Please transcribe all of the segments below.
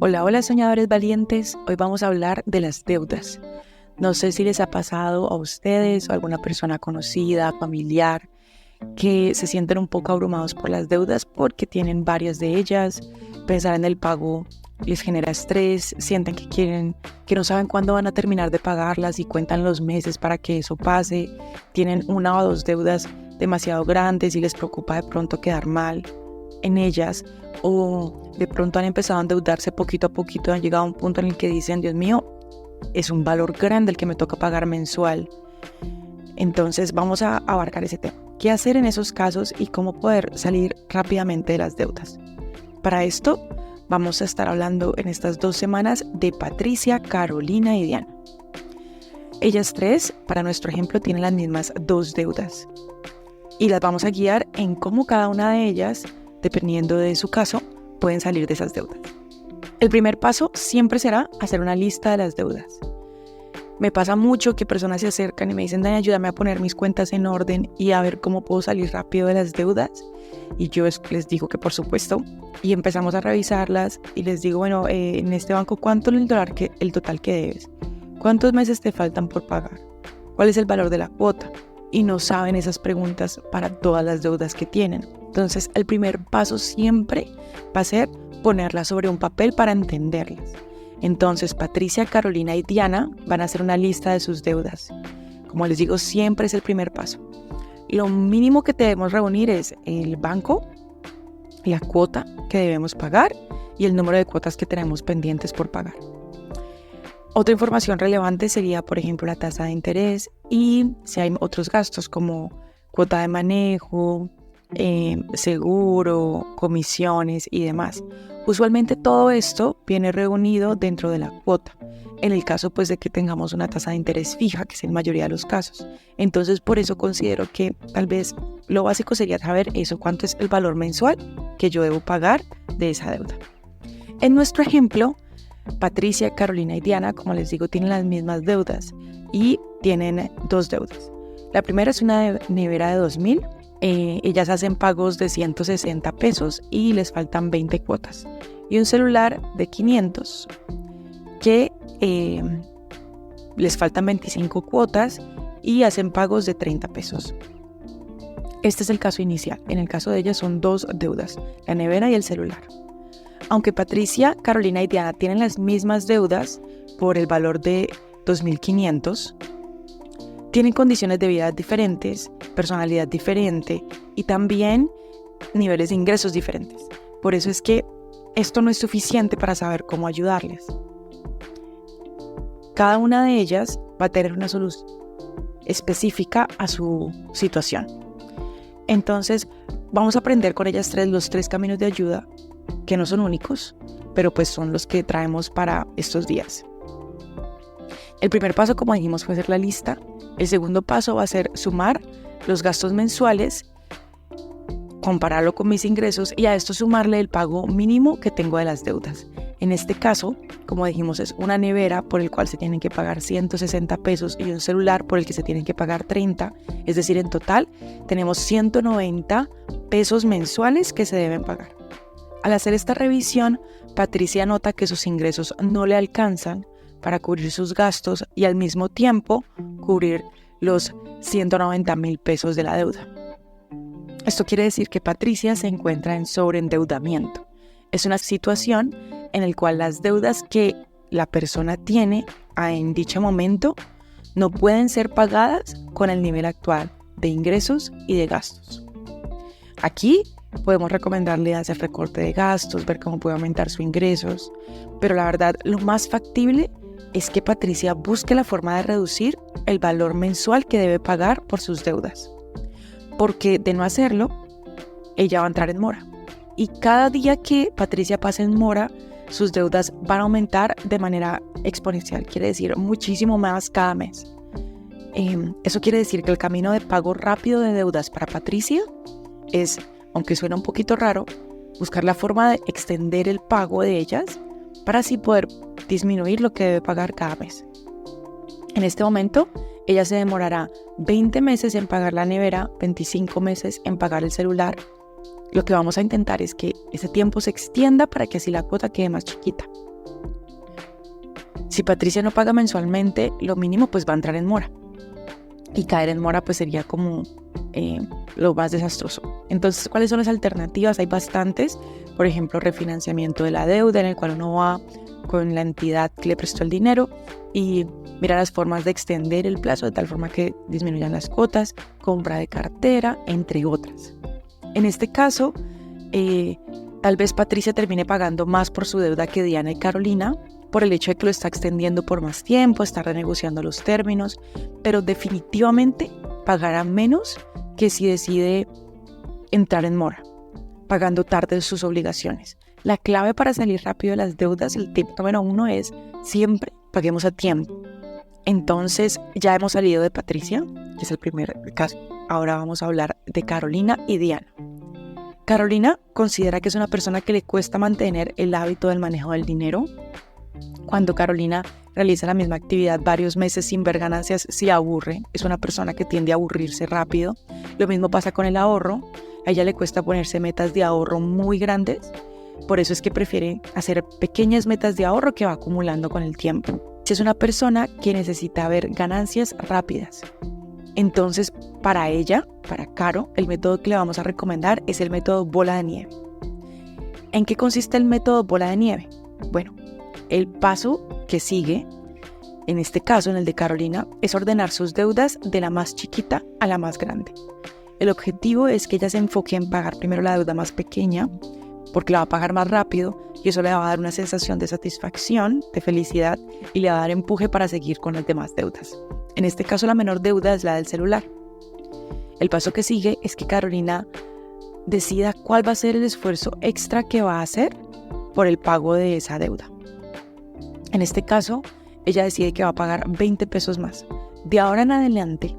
Hola, hola soñadores valientes, hoy vamos a hablar de las deudas. No sé si les ha pasado a ustedes o a alguna persona conocida, familiar, que se sienten un poco abrumados por las deudas porque tienen varias de ellas. Pensar en el pago les genera estrés, sienten que no saben cuándo van a terminar de pagarlas y cuentan los meses para que eso pase. Tienen una o dos deudas demasiado grandes y les preocupa de pronto quedar mal en ellas, o de pronto han empezado a endeudarse poquito a poquito, han llegado a un punto en el que dicen, Dios mío, es un valor grande el que me toca pagar mensual. Entonces vamos a abarcar ese tema. ¿Qué hacer en esos casos y cómo poder salir rápidamente de las deudas? Para esto vamos a estar hablando en estas 2 semanas de Patricia, Carolina y Diana. Ellas tres, para nuestro ejemplo, tienen las mismas 2 deudas y las vamos a guiar en cómo cada una de ellas, dependiendo de su caso, pueden salir de esas deudas. El primer paso siempre será hacer una lista de las deudas. Me pasa mucho que personas se acercan y me dicen, Dani, ayúdame a poner mis cuentas en orden y a ver cómo puedo salir rápido de las deudas. Y yo les digo que por supuesto, y empezamos a revisarlas y les digo, bueno, en este banco, ¿cuánto es el total que debes? ¿Cuántos meses te faltan por pagar? ¿Cuál es el valor de la cuota? Y no saben esas preguntas para todas las deudas que tienen. Entonces, el primer paso siempre va a ser ponerlas sobre un papel para entenderlas. Entonces, Patricia, Carolina y Diana van a hacer una lista de sus deudas. Como les digo, siempre es el primer paso. Lo mínimo que debemos reunir es el banco, la cuota que debemos pagar y el número de cuotas que tenemos pendientes por pagar. Otra información relevante sería, por ejemplo, la tasa de interés y si hay otros gastos como cuota de manejo, seguro, comisiones y demás. Usualmente todo esto viene reunido dentro de la cuota, en el caso pues de que tengamos una tasa de interés fija, que es en la mayoría de los casos. Entonces por eso considero que tal vez lo básico sería saber eso, cuánto es el valor mensual que yo debo pagar de esa deuda. En nuestro ejemplo, Patricia, Carolina y Diana, como les digo, tienen las mismas deudas y tienen 2 deudas. La primera es una nevera de 2,000. Ellas hacen pagos de 160 pesos y les faltan 20 cuotas. Y un celular de 500 que les faltan 25 cuotas y hacen pagos de 30 pesos. Este es el caso inicial. En el caso de ellas son 2 deudas, la nevera y el celular. Aunque Patricia, Carolina y Diana tienen las mismas deudas por el valor de 2.500, tienen condiciones de vida diferentes, personalidad diferente y también niveles de ingresos diferentes. Por eso es que esto no es suficiente para saber cómo ayudarles. Cada una de ellas va a tener una solución específica a su situación. Entonces, vamos a aprender con ellas tres los 3 caminos de ayuda, que no son únicos, pero pues son los que traemos para estos días. El primer paso, como dijimos, fue hacer la lista. El segundo paso va a ser sumar los gastos mensuales, compararlo con mis ingresos y a esto sumarle el pago mínimo que tengo de las deudas. En este caso, como dijimos, es una nevera por el cual se tienen que pagar 160 pesos y un celular por el que se tienen que pagar 30. Es decir, en total tenemos 190 pesos mensuales que se deben pagar. Al hacer esta revisión, Patricia nota que sus ingresos no le alcanzan para cubrir sus gastos y al mismo tiempo cubrir los 190,000 pesos de la deuda. Esto quiere decir que Patricia se encuentra en sobreendeudamiento. Es una situación en la cual las deudas que la persona tiene en dicho momento no pueden ser pagadas con el nivel actual de ingresos y de gastos. Aquí podemos recomendarle hacer recorte de gastos, ver cómo puede aumentar sus ingresos, pero la verdad lo más factible es que Patricia busque la forma de reducir el valor mensual que debe pagar por sus deudas, porque de no hacerlo, ella va a entrar en mora. Y cada día que Patricia pase en mora, sus deudas van a aumentar de manera exponencial, quiere decir muchísimo más cada mes. Eso quiere decir que el camino de pago rápido de deudas para Patricia es, aunque suena un poquito raro, buscar la forma de extender el pago de ellas para así poder disminuir lo que debe pagar cada mes. En este momento, ella se demorará 20 meses en pagar la nevera, 25 meses en pagar el celular. Lo que vamos a intentar es que ese tiempo se extienda para que así la cuota quede más chiquita. Si Patricia no paga mensualmente, lo mínimo pues va a entrar en mora. Y caer en mora pues sería como lo más desastroso. Entonces, ¿cuáles son las alternativas? Hay bastantes. Por ejemplo, refinanciamiento de la deuda, en el cual uno va con la entidad que le prestó el dinero y mira las formas de extender el plazo de tal forma que disminuyan las cuotas, compra de cartera, entre otras. En este caso, tal vez Patricia termine pagando más por su deuda que Diana y Carolina, por el hecho de que lo está extendiendo por más tiempo, está renegociando los términos, pero definitivamente pagará menos que si decide entrar en mora, pagando tarde sus obligaciones. La clave para salir rápido de las deudas, el tip número 1 es siempre paguemos a tiempo. Entonces ya hemos salido de Patricia, que es el primer caso. Ahora vamos a hablar de Carolina y Diana. Carolina considera que es una persona que le cuesta mantener el hábito del manejo del dinero. Cuando Carolina realiza la misma actividad varios meses sin ver ganancias, se aburre. Es una persona que tiende a aburrirse rápido. Lo mismo pasa con el ahorro. A ella le cuesta ponerse metas de ahorro muy grandes. Por eso es que prefiere hacer pequeñas metas de ahorro que va acumulando con el tiempo. Es una persona que necesita ver ganancias rápidas. Entonces, para ella, para Caro, el método que le vamos a recomendar es el método bola de nieve. ¿En qué consiste el método bola de nieve? Bueno, el paso que sigue, en este caso, en el de Carolina, es ordenar sus deudas de la más chiquita a la más grande. El objetivo es que ella se enfoque en pagar primero la deuda más pequeña, porque la va a pagar más rápido y eso le va a dar una sensación de satisfacción, de felicidad y le va a dar empuje para seguir con las demás deudas. En este caso, la menor deuda es la del celular. El paso que sigue es que Carolina decida cuál va a ser el esfuerzo extra que va a hacer por el pago de esa deuda. En este caso, ella decide que va a pagar 20 pesos más. De ahora en adelante,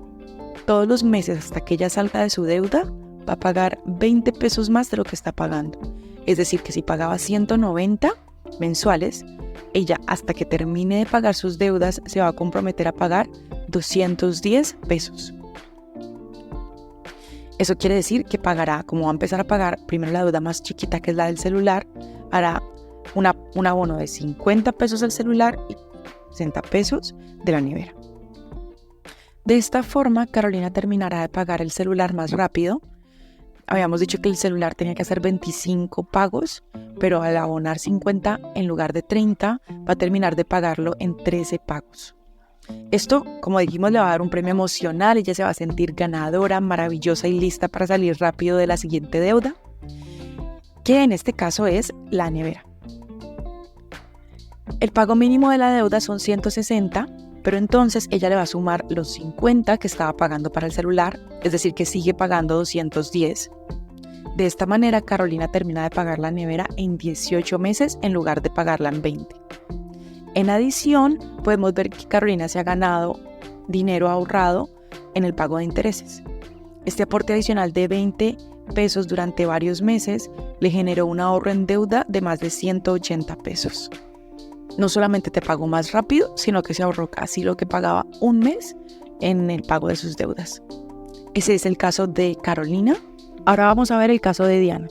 todos los meses hasta que ella salga de su deuda, va a pagar 20 pesos más de lo que está pagando. Es decir, que si pagaba 190 mensuales, ella hasta que termine de pagar sus deudas se va a comprometer a pagar 210 pesos. Eso quiere decir que pagará, como va a empezar a pagar primero la deuda más chiquita, que es la del celular, hará un abono de 50 pesos del celular y 60 pesos de la nevera. De esta forma, Carolina terminará de pagar el celular más rápido. Habíamos dicho que el celular tenía que hacer 25 pagos, pero al abonar 50 en lugar de 30, va a terminar de pagarlo en 13 pagos. Esto, como dijimos, le va a dar un premio emocional. Ella se va a sentir ganadora, maravillosa y lista para salir rápido de la siguiente deuda, que en este caso es la nevera. El pago mínimo de la deuda son 160, pero entonces ella le va a sumar los 50 que estaba pagando para el celular, es decir, que sigue pagando 210. De esta manera, Carolina termina de pagar la nevera en 18 meses en lugar de pagarla en 20. En adición, podemos ver que Carolina se ha ganado dinero ahorrado en el pago de intereses. Este aporte adicional de 20 pesos durante varios meses le generó un ahorro en deuda de más de 180 pesos. No solamente te pagó más rápido, sino que se ahorró casi lo que pagaba un mes en el pago de sus deudas. Ese es el caso de Carolina. Ahora vamos a ver el caso de Diana.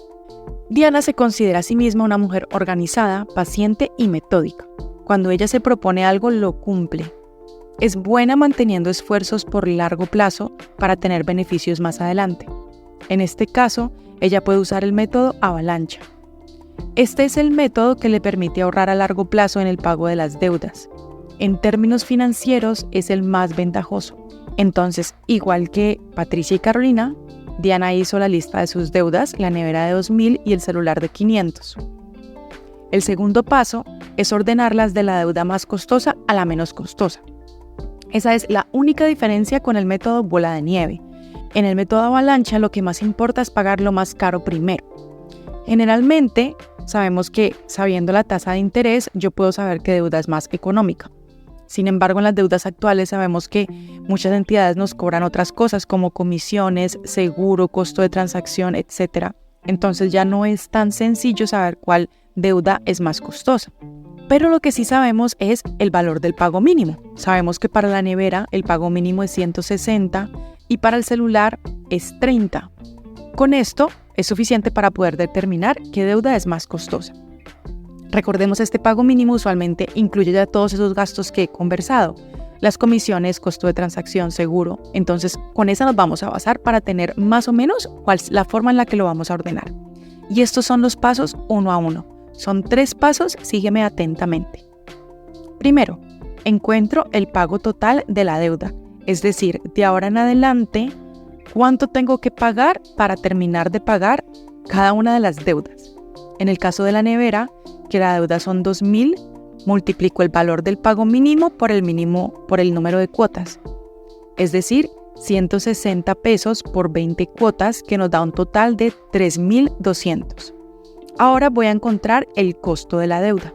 Diana se considera a sí misma una mujer organizada, paciente y metódica. Cuando ella se propone algo, lo cumple. Es buena manteniendo esfuerzos por largo plazo para tener beneficios más adelante. En este caso, ella puede usar el método avalancha. Este es el método que le permite ahorrar a largo plazo en el pago de las deudas. En términos financieros, es el más ventajoso. Entonces, igual que Patricia y Carolina, Diana hizo la lista de sus deudas, la nevera de 2.000 y el celular de 500. El segundo paso es ordenarlas de la deuda más costosa a la menos costosa. Esa es la única diferencia con el método bola de nieve. En el método avalancha, lo que más importa es pagar lo más caro primero. Generalmente, sabemos que sabiendo la tasa de interés, yo puedo saber qué deuda es más económica. Sin embargo, en las deudas actuales sabemos que muchas entidades nos cobran otras cosas como comisiones, seguro, costo de transacción, etc. Entonces ya no es tan sencillo saber cuál deuda es más costosa. Pero lo que sí sabemos es el valor del pago mínimo. Sabemos que para la nevera el pago mínimo es 160 y para el celular es 30. Con esto es suficiente para poder determinar qué deuda es más costosa. Recordemos, este pago mínimo usualmente incluye ya todos esos gastos que he conversado, las comisiones, costo de transacción, seguro. Entonces, con esa nos vamos a basar para tener más o menos cuál es la forma en la que lo vamos a ordenar. Y estos son los pasos uno a uno. Son 3 pasos, sígueme atentamente. Primero, encuentro el pago total de la deuda, es decir, de ahora en adelante, cuánto tengo que pagar para terminar de pagar cada una de las deudas. En el caso de la nevera, que la deuda son 2.000, multiplico el valor del pago mínimo por el número de cuotas, es decir, 160 pesos por 20 cuotas, que nos da un total de 3.200. Ahora voy a encontrar el costo de la deuda.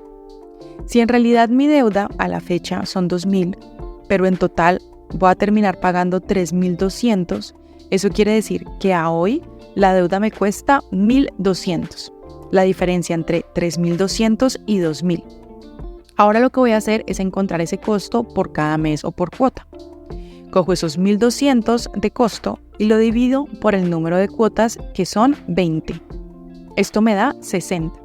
Si en realidad mi deuda a la fecha son 2.000, pero en total voy a terminar pagando 3.200, eso quiere decir que a hoy la deuda me cuesta 1.200, la diferencia entre 3.200 y 2.000. Ahora lo que voy a hacer es encontrar ese costo por cada mes o por cuota. Cojo esos 1.200 de costo y lo divido por el número de cuotas, que son 20. Esto me da 60.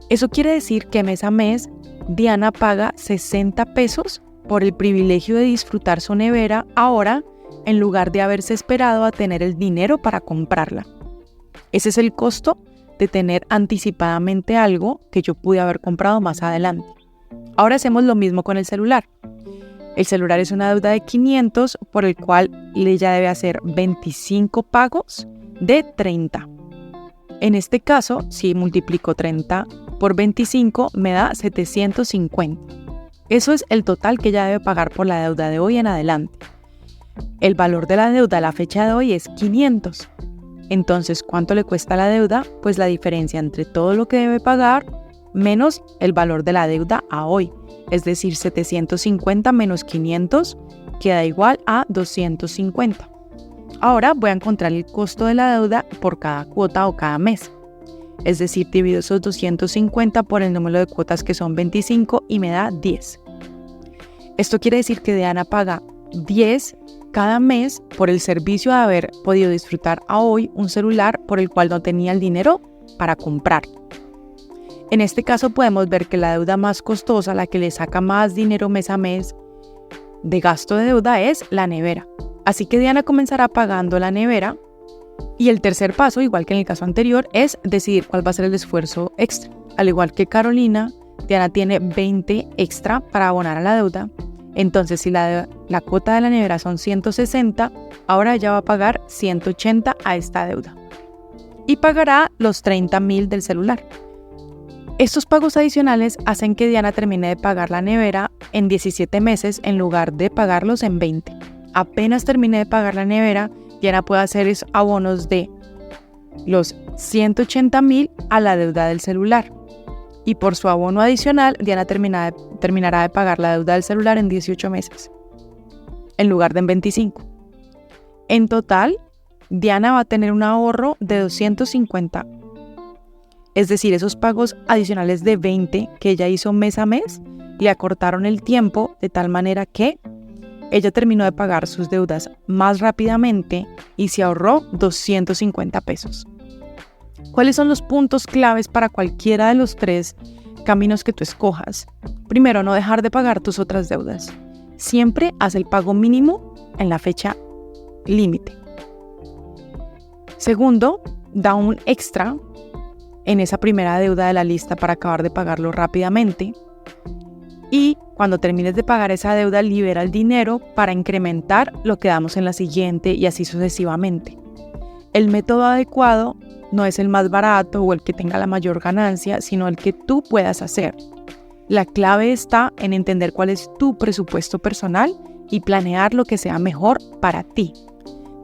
Eso quiere decir que mes a mes Diana paga 60 pesos por el privilegio de disfrutar su nevera ahora, en lugar de haberse esperado a tener el dinero para comprarla. Ese es el costo de tener anticipadamente algo que yo pude haber comprado más adelante. Ahora hacemos lo mismo con el celular. El celular es una deuda de 500 por el cual ella debe hacer 25 pagos de 30. En este caso, si multiplico 30 por 25, me da 750. Eso es el total que ella debe pagar por la deuda de hoy en adelante. El valor de la deuda a la fecha de hoy es 500. Entonces, ¿cuánto le cuesta la deuda? Pues la diferencia entre todo lo que debe pagar menos el valor de la deuda a hoy. Es decir, 750 menos 500 queda igual a 250. Ahora voy a encontrar el costo de la deuda por cada cuota o cada mes. Es decir, divido esos 250 por el número de cuotas, que son 25, y me da 10. Esto quiere decir que Diana paga 10 cada mes por el servicio de haber podido disfrutar a hoy un celular por el cual no tenía el dinero para comprar. En este caso podemos ver que la deuda más costosa, la que le saca más dinero mes a mes de gasto de deuda, es la nevera. Así que Diana comenzará pagando la nevera, y el tercer paso, igual que en el caso anterior, es decidir cuál va a ser el esfuerzo extra. Al igual que Carolina, Diana tiene 20 extra para abonar a la deuda. Entonces, si la cuota de la nevera son 160, ahora ella va a pagar 180 a esta deuda. Y pagará los 30.000 del celular. Estos pagos adicionales hacen que Diana termine de pagar la nevera en 17 meses en lugar de pagarlos en 20. Apenas termine de pagar la nevera, Diana puede hacer esos abonos de los 180.000 a la deuda del celular. Y por su abono adicional, Diana terminará de pagar la deuda del celular en 18 meses, en lugar de en 25. En total, Diana va a tener un ahorro de 250. Es decir, esos pagos adicionales de 20 que ella hizo mes a mes, le acortaron el tiempo de tal manera que ella terminó de pagar sus deudas más rápidamente y se ahorró 250 pesos. ¿Cuáles son los puntos claves para cualquiera de los 3 caminos que tú escojas? Primero, no dejar de pagar tus otras deudas. Siempre haz el pago mínimo en la fecha límite. Segundo, da un extra en esa primera deuda de la lista para acabar de pagarlo rápidamente. Y cuando termines de pagar esa deuda, libera el dinero para incrementar lo que damos en la siguiente, y así sucesivamente. El método adecuado no es el más barato o el que tenga la mayor ganancia, sino el que tú puedas hacer. La clave está en entender cuál es tu presupuesto personal y planear lo que sea mejor para ti.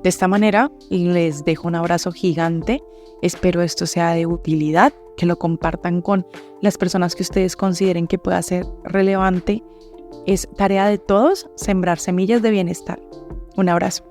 De esta manera, les dejo un abrazo gigante. Espero esto sea de utilidad, que lo compartan con las personas que ustedes consideren que pueda ser relevante. Es tarea de todos sembrar semillas de bienestar. Un abrazo.